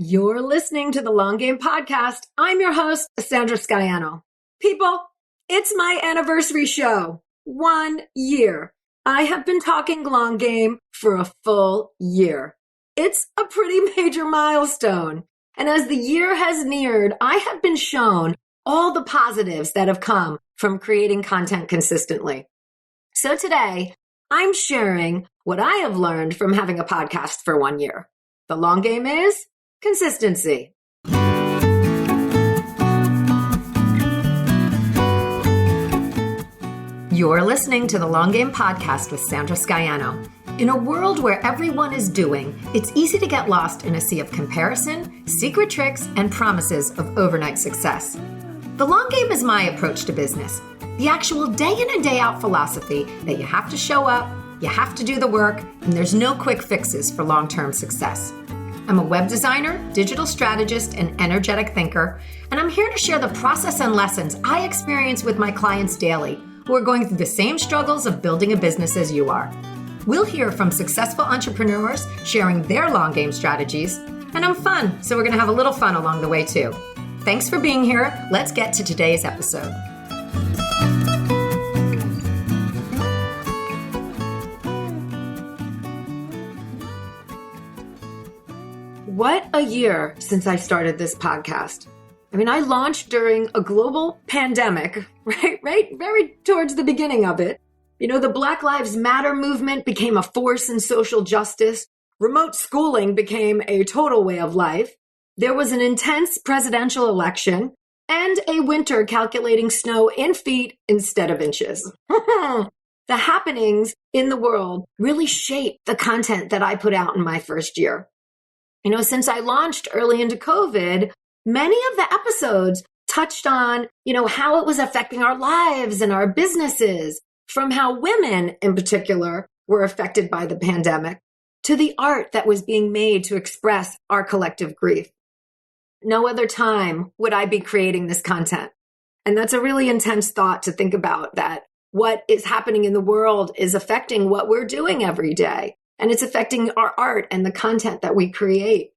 You're listening to the Long Game Podcast. I'm your host, Sandra Scaiano. People, it's my anniversary show. 1 year. I have been talking long game for a full year. It's a pretty major milestone. And as the year has neared, I have been shown all the positives that have come from creating content consistently. So today, I'm sharing what I have learned from having a podcast for 1 year. The long game is consistency. You're listening to the Long Game Podcast with Sandra Scaiano. In a world where everyone is doing, it's easy to get lost in a sea of comparison, secret tricks, and promises of overnight success. The long game is my approach to business. The actual day in and day out philosophy that you have to show up, you have to do the work, and there's no quick fixes for long-term success. I'm a web designer, digital strategist, and energetic thinker, and I'm here to share the process and lessons I experience with my clients daily who are going through the same struggles of building a business as you are. We'll hear from successful entrepreneurs sharing their long game strategies, and I'm fun, so we're going to have a little fun along the way too. Thanks for being here. Let's get to today's episode. What a year since I started this podcast. I launched during a global pandemic, right? Very towards the beginning of it. The Black Lives Matter movement became a force in social justice. Remote schooling became a total way of life. There was an intense presidential election and a winter calculating snow in feet instead of inches. The happenings in the world really shaped the content that I put out in my first year. Since I launched early into COVID, many of the episodes touched on, how it was affecting our lives and our businesses, from how women in particular were affected by the pandemic to the art that was being made to express our collective grief. No other time would I be creating this content. And that's a really intense thought to think about, that what is happening in the world is affecting what we're doing every day. And it's affecting our art and the content that we create.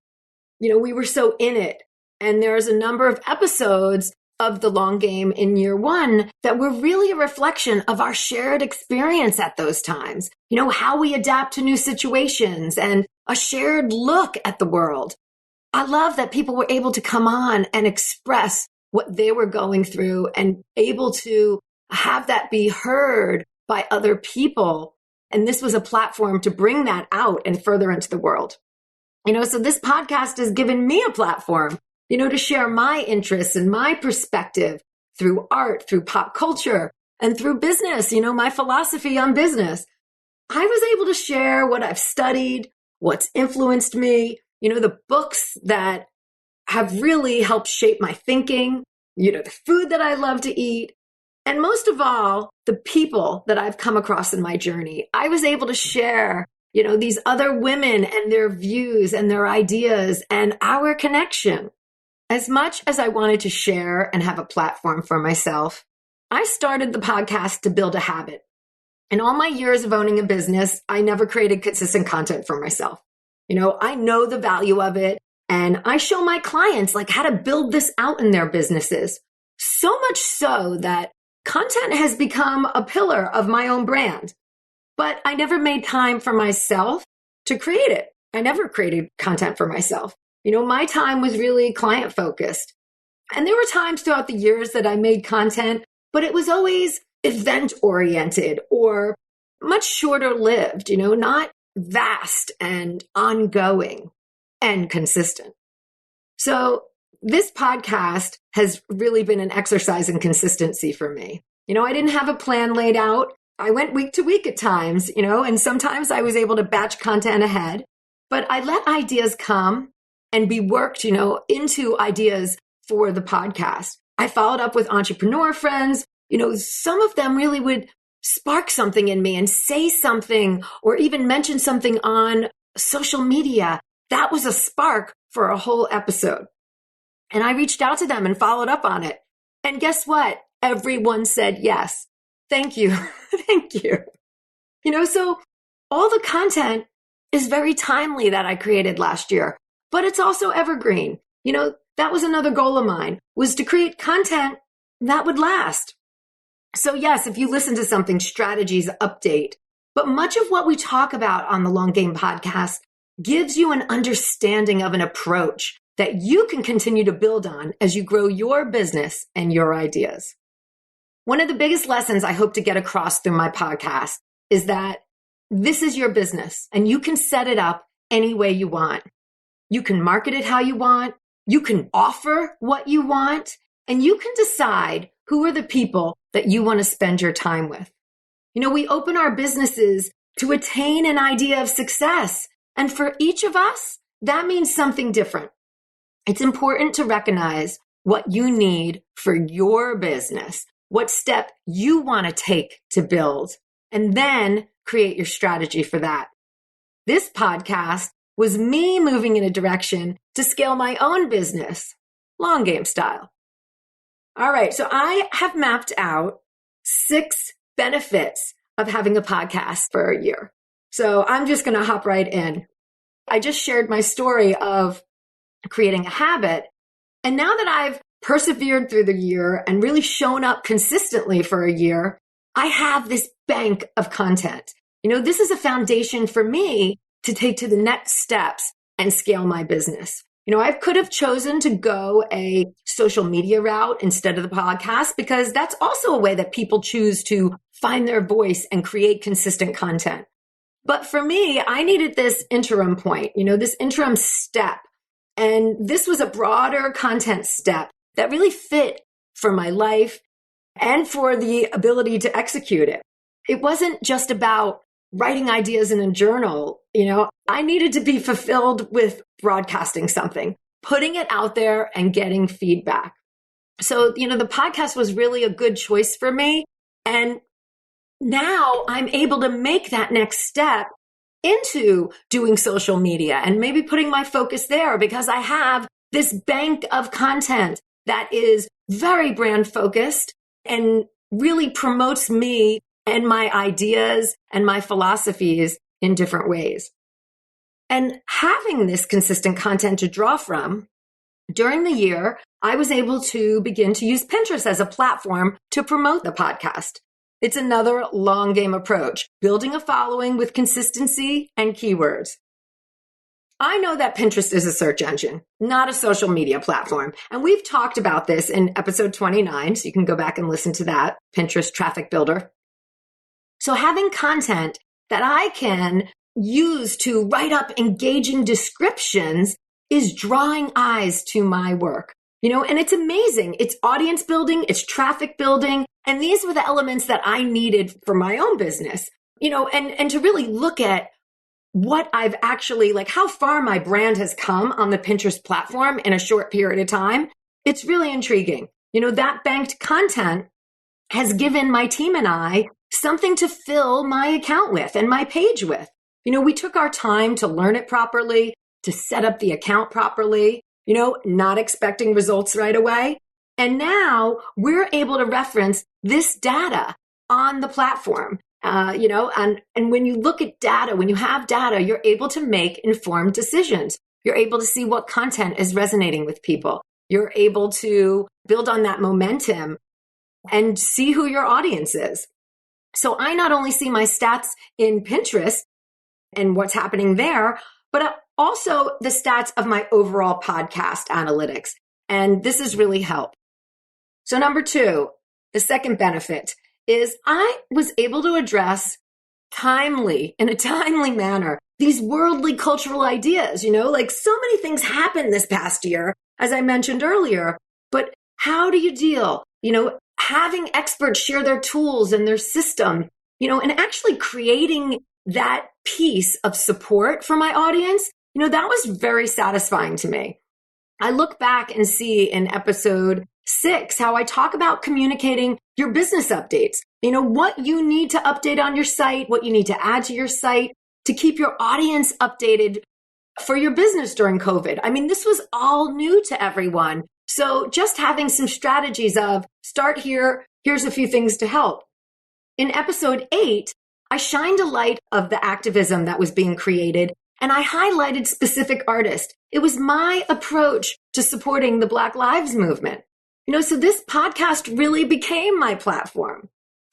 We were so in it. And there's a number of episodes of the long game in year one that were really a reflection of our shared experience at those times. How we adapt to new situations and a shared look at the world. I love that people were able to come on and express what they were going through and able to have that be heard by other people. And this was a platform to bring that out and further into the world. So this podcast has given me a platform, to share my interests and my perspective through art, through pop culture, and through business, my philosophy on business. I was able to share what I've studied, what's influenced me, the books that have really helped shape my thinking, the food that I love to eat. And most of all, the people that I've come across in my journey. I was able to share, these other women and their views and their ideas and our connection. As much as I wanted to share and have a platform for myself, I started the podcast to build a habit. In all my years of owning a business, I never created consistent content for myself. I know the value of it, and I show my clients how to build this out in their businesses. So much so that content has become a pillar of my own brand, but I never made time for myself to create it. I never created content for myself. My time was really client focused. And there were times throughout the years that I made content, but it was always event oriented or much shorter lived, not vast and ongoing and consistent. So this podcast has really been an exercise in consistency for me. I didn't have a plan laid out. I went week to week at times, and sometimes I was able to batch content ahead, but I let ideas come and be worked, into ideas for the podcast. I followed up with entrepreneur friends. Some of them really would spark something in me and say something or even mention something on social media. That was a spark for a whole episode. And I reached out to them and followed up on it. And guess what? Everyone said yes. Thank you. Thank you. So all the content is very timely that I created last year. but it's also evergreen. That was another goal of mine, was to create content that would last. So yes, if you listen to something, strategies update, but much of what we talk about on the Long Game podcast gives you an understanding of an approach that you can continue to build on as you grow your business and your ideas. One of the biggest lessons I hope to get across through my podcast is that this is your business and you can set it up any way you want. You can market it how you want. You can offer what you want, and you can decide who are the people that you want to spend your time with. We open our businesses to attain an idea of success. And for each of us, that means something different. It's important to recognize what you need for your business, what step you want to take to build, and then create your strategy for that. This podcast was me moving in a direction to scale my own business, long game style. All right, so I have mapped out 6 benefits of having a podcast for a year. So I'm just going to hop right in. I just shared my story of creating a habit. And now that I've persevered through the year and really shown up consistently for a year, I have this bank of content. This is a foundation for me to take to the next steps and scale my business. I could have chosen to go a social media route instead of the podcast, because that's also a way that people choose to find their voice and create consistent content. But for me, I needed this interim point, this interim step. And this was a broader content step that really fit for my life and for the ability to execute it. It wasn't just about writing ideas in a journal. I needed to be fulfilled with broadcasting something, putting it out there and getting feedback. So, the podcast was really a good choice for me. And now I'm able to make that next step into doing social media and maybe putting my focus there, because I have this bank of content that is very brand focused and really promotes me and my ideas and my philosophies in different ways. And having this consistent content to draw from, during the year, I was able to begin to use Pinterest as a platform to promote the podcast. It's another long game approach, building a following with consistency and keywords. I know that Pinterest is a search engine, not a social media platform. And we've talked about this in episode 29, so you can go back and listen to that, Pinterest Traffic Builder. So having content that I can use to write up engaging descriptions is drawing eyes to my work. And it's amazing. It's audience building, it's traffic building. And these were the elements that I needed for my own business, and to really look at what I've actually, how far my brand has come on the Pinterest platform in a short period of time. It's really intriguing. That banked content has given my team and I something to fill my account with and my page with. We took our time to learn it properly, to set up the account properly, not expecting results right away. And now we're able to reference this data on the platform, and when you look at data, when you have data, you're able to make informed decisions. You're able to see what content is resonating with people. You're able to build on that momentum and see who your audience is. So I not only see my stats in Pinterest and what's happening there, but also the stats of my overall podcast analytics. And this has really helped. So number 2, the second benefit is I was able to address in a timely manner, these worldly cultural ideas, so many things happened this past year, as I mentioned earlier, but how do you deal, having experts share their tools and their system, and actually creating that piece of support for my audience, that was very satisfying to me. I look back and see in episode 6 how I talk about communicating your business updates, what you need to update on your site, what you need to add to your site to keep your audience updated for your business during COVID. This was all new to everyone. So just having some strategies of start here, here's a few things to help. In episode 8, I shined a light of the activism that was being created and I highlighted specific artists. It was my approach to supporting the Black Lives Movement. So this podcast really became my platform.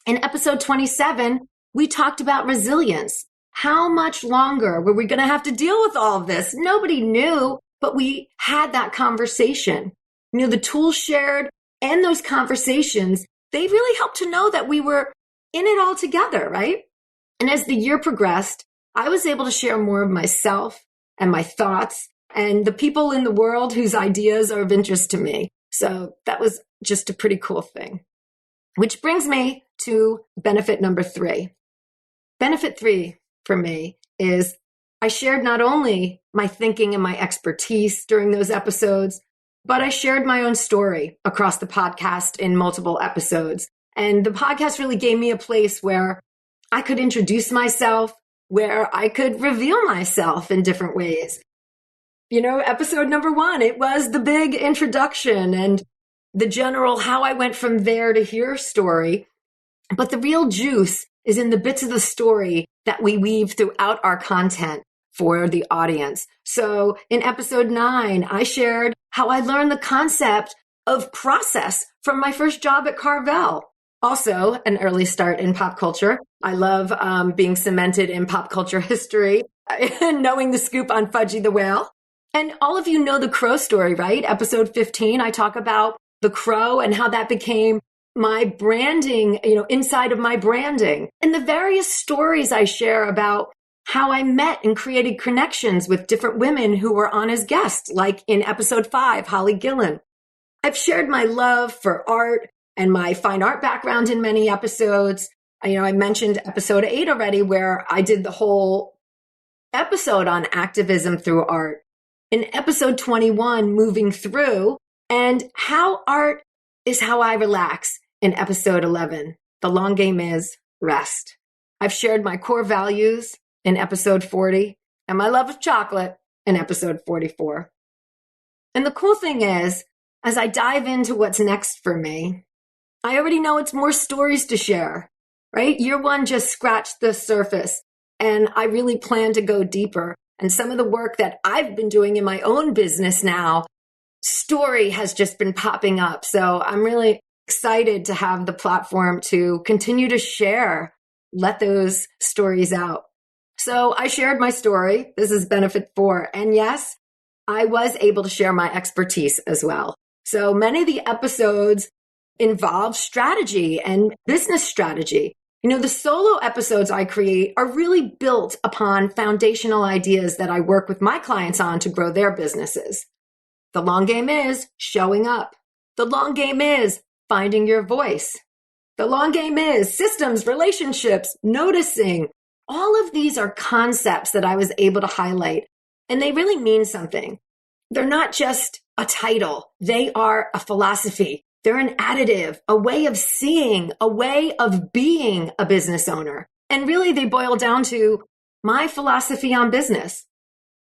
In episode 27, we talked about resilience. How much longer were we going to have to deal with all of this? Nobody knew, but we had that conversation. The tools shared and those conversations, they really helped to know that we were in it all together, right? And as the year progressed, I was able to share more of myself and my thoughts and the people in the world whose ideas are of interest to me. So that was just a pretty cool thing. Which brings me to benefit number 3. Benefit 3 for me is I shared not only my thinking and my expertise during those episodes, but I shared my own story across the podcast in multiple episodes. And the podcast really gave me a place where I could introduce myself, where I could reveal myself in different ways. Episode number 1, it was the big introduction and the general how I went from there to here story. But the real juice is in the bits of the story that we weave throughout our content for the audience. So in episode 9, I shared how I learned the concept of process from my first job at Carvel. Also, an early start in pop culture. I love being cemented in pop culture history and knowing the scoop on Fudgy the Whale. And all of you know the crow story, right? Episode 15, I talk about the crow and how that became my branding, inside of my branding. And the various stories I share about how I met and created connections with different women who were on as guests, like in episode 5, Holly Gillen. I've shared my love for art and my fine art background in many episodes. I mentioned episode 8 already, where I did the whole episode on activism through art. In episode 21, moving through, and how art is how I relax in episode 11. The long game is rest. I've shared my core values in episode 40 and my love of chocolate in episode 44. And the cool thing is, as I dive into what's next for me, I already know it's more stories to share, right? Year 1 just scratched the surface, and I really plan to go deeper. And some of the work that I've been doing in my own business now, story has just been popping up. So I'm really excited to have the platform to continue to share, let those stories out. So I shared my story. This is benefit 4. And yes, I was able to share my expertise as well. So many of the episodes involve strategy and business strategy. The solo episodes I create are really built upon foundational ideas that I work with my clients on to grow their businesses. The long game is showing up. The long game is finding your voice. The long game is systems, relationships, noticing. All of these are concepts that I was able to highlight, and they really mean something. They're not just a title. They are a philosophy. They're an additive, a way of seeing, a way of being a business owner. And really, they boil down to my philosophy on business.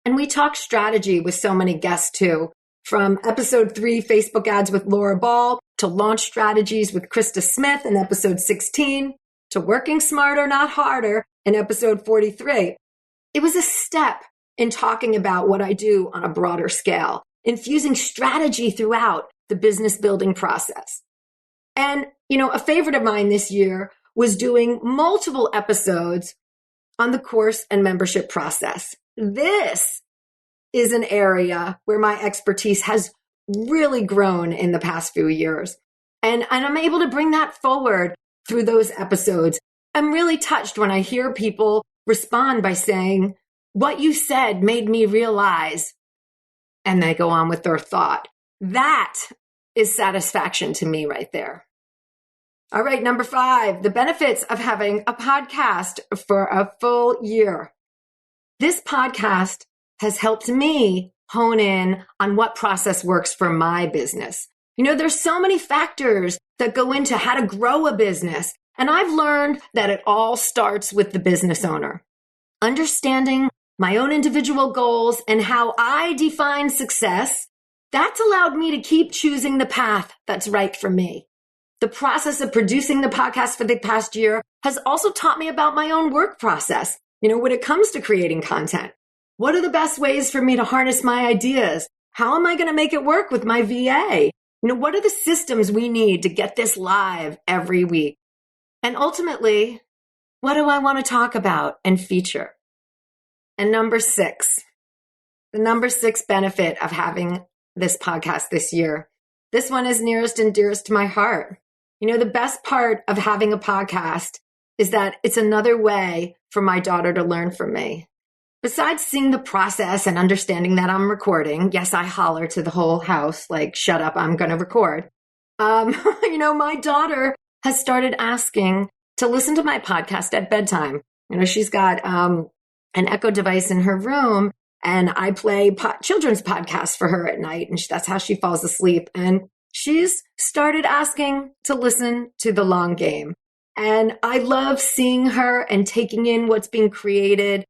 And we talk strategy with so many guests too, from episode 3, Facebook ads with Laura Ball, to launch strategies with Krista Smith in episode 16, to working smarter, not harder in episode 43. It was a step in talking about what I do on a broader scale, infusing strategy throughout the business building process. And, a favorite of mine this year was doing multiple episodes on the course and membership process. This is an area where my expertise has really grown in the past few years. And I'm able to bring that forward through those episodes. I'm really touched when I hear people respond by saying, "What you said made me realize," and they go on with their thought. That is satisfaction to me right there. All right, number 5, the benefits of having a podcast for a full year. This podcast has helped me hone in on what process works for my business. There's so many factors that go into how to grow a business, and I've learned that it all starts with the business owner. Understanding my own individual goals and how I define success, that's allowed me to keep choosing the path that's right for me. The process of producing the podcast for the past year has also taught me about my own work process, when it comes to creating content. What are the best ways for me to harness my ideas? How am I going to make it work with my VA? What are the systems we need to get this live every week? And ultimately, what do I want to talk about and feature? And the number 6 benefit of having this podcast this year. This one is nearest and dearest to my heart. The best part of having a podcast is that it's another way for my daughter to learn from me. Besides seeing the process and understanding that I'm recording, yes, I holler to the whole house, like, shut up, I'm going to record. My daughter has started asking to listen to my podcast at bedtime. She's got an Echo device in her room, and I play children's podcasts for her at night, and that's how she falls asleep. And she's started asking to listen to The Long Game. And I love seeing her and taking in what's being created,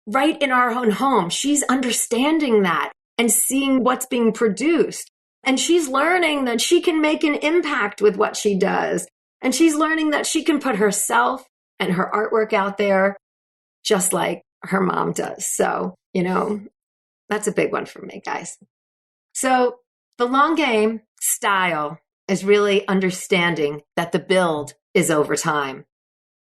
right in our own home. She's understanding that and seeing what's being produced. And she's learning that she can make an impact with what she does. And she's learning that she can put herself and her artwork out there just like her mom does. So, that's a big one for me, guys. So the long game style is really understanding that the build is over time.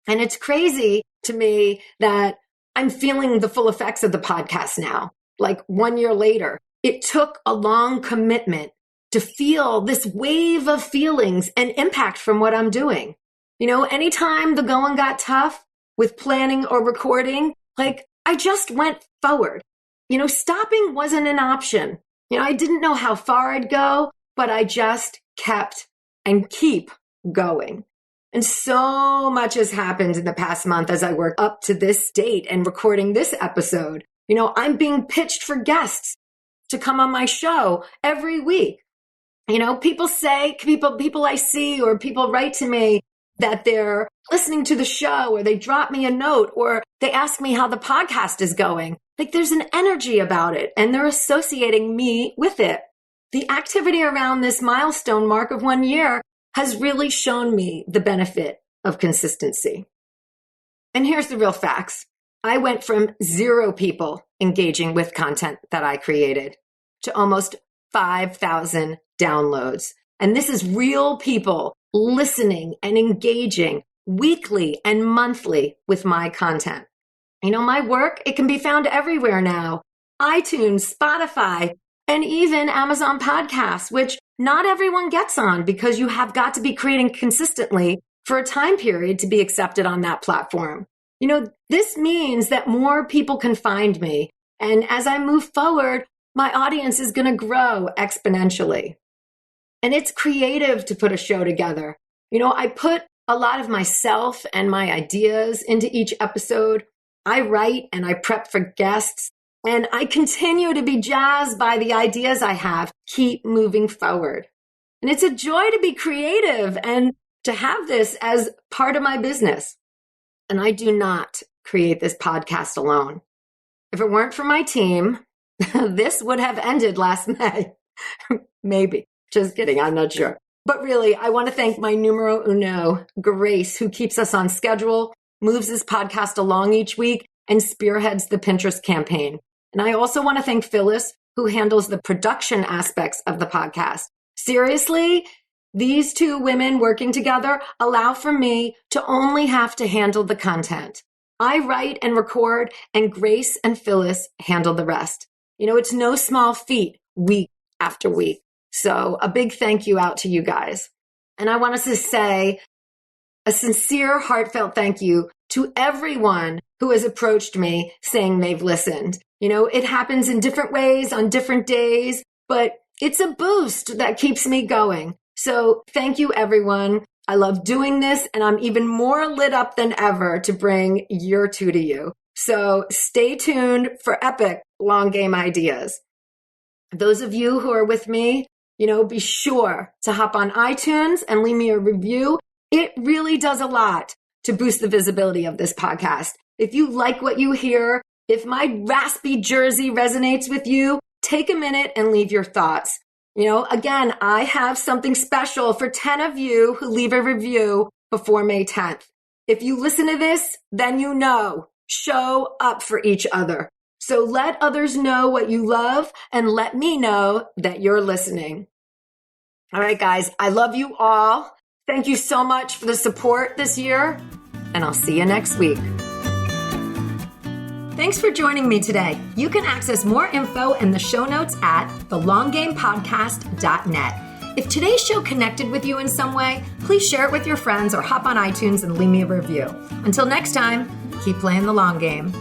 And it's crazy to me that I'm feeling the full effects of the podcast now, like 1 year later. It took a long commitment to feel this wave of feelings and impact from what I'm doing. Anytime the going got tough with planning or recording, I just went forward. Stopping wasn't an option. I didn't know how far I'd go, but I just kept and keep going. And so much has happened in the past month as I work up to this date and recording this episode. I'm being pitched for guests to come on my show every week. People I see or people write to me that they're listening to the show, or they drop me a note, or they ask me how the podcast is going. There's an energy about it, and they're associating me with it. The activity around this milestone mark of 1 year has really shown me the benefit of consistency. And here's the real facts. I went from 0 people engaging with content that I created to almost 5,000 downloads. And this is real people listening and engaging weekly and monthly with my content. My work, it can be found everywhere now. iTunes, Spotify, and even Amazon Podcasts, which not everyone gets on because you have got to be creating consistently for a time period to be accepted on that platform. This means that more people can find me. And as I move forward, my audience is going to grow exponentially. And it's creative to put a show together. I put a lot of myself and my ideas into each episode. I write and I prep for guests, and I continue to be jazzed by the ideas I have. Keep moving forward. And it's a joy to be creative and to have this as part of my business. And I do not create this podcast alone. If it weren't for my team, this would have ended last May. Maybe. Just kidding. I'm not sure. But really, I want to thank my numero uno, Grace, who keeps us on schedule, moves this podcast along each week, and spearheads the Pinterest campaign. And I also want to thank Phyllis, who handles the production aspects of the podcast. Seriously, these 2 women working together allow for me to only have to handle the content. I write and record, and Grace and Phyllis handle the rest. It's no small feat week after week. So a big thank you out to you guys. And I want us to say a sincere, heartfelt thank you to everyone who has approached me saying they've listened. It happens in different ways on different days, but it's a boost that keeps me going. So thank you, everyone. I love doing this, and I'm even more lit up than ever to bring year 2 to you. So stay tuned for epic long game ideas. Those of you who are with me, be sure to hop on iTunes and leave me a review. It really does a lot to boost the visibility of this podcast. If you like what you hear, if my raspy Jersey resonates with you, take a minute and leave your thoughts. Again, I have something special for 10 of you who leave a review before May 10th. If you listen to this, then show up for each other. So let others know what you love and let me know that you're listening. All right, guys, I love you all. Thank you so much for the support this year, and I'll see you next week. Thanks for joining me today. You can access more info in the show notes at thelonggamepodcast.net. If today's show connected with you in some way, please share it with your friends or hop on iTunes and leave me a review. Until next time, keep playing the long game.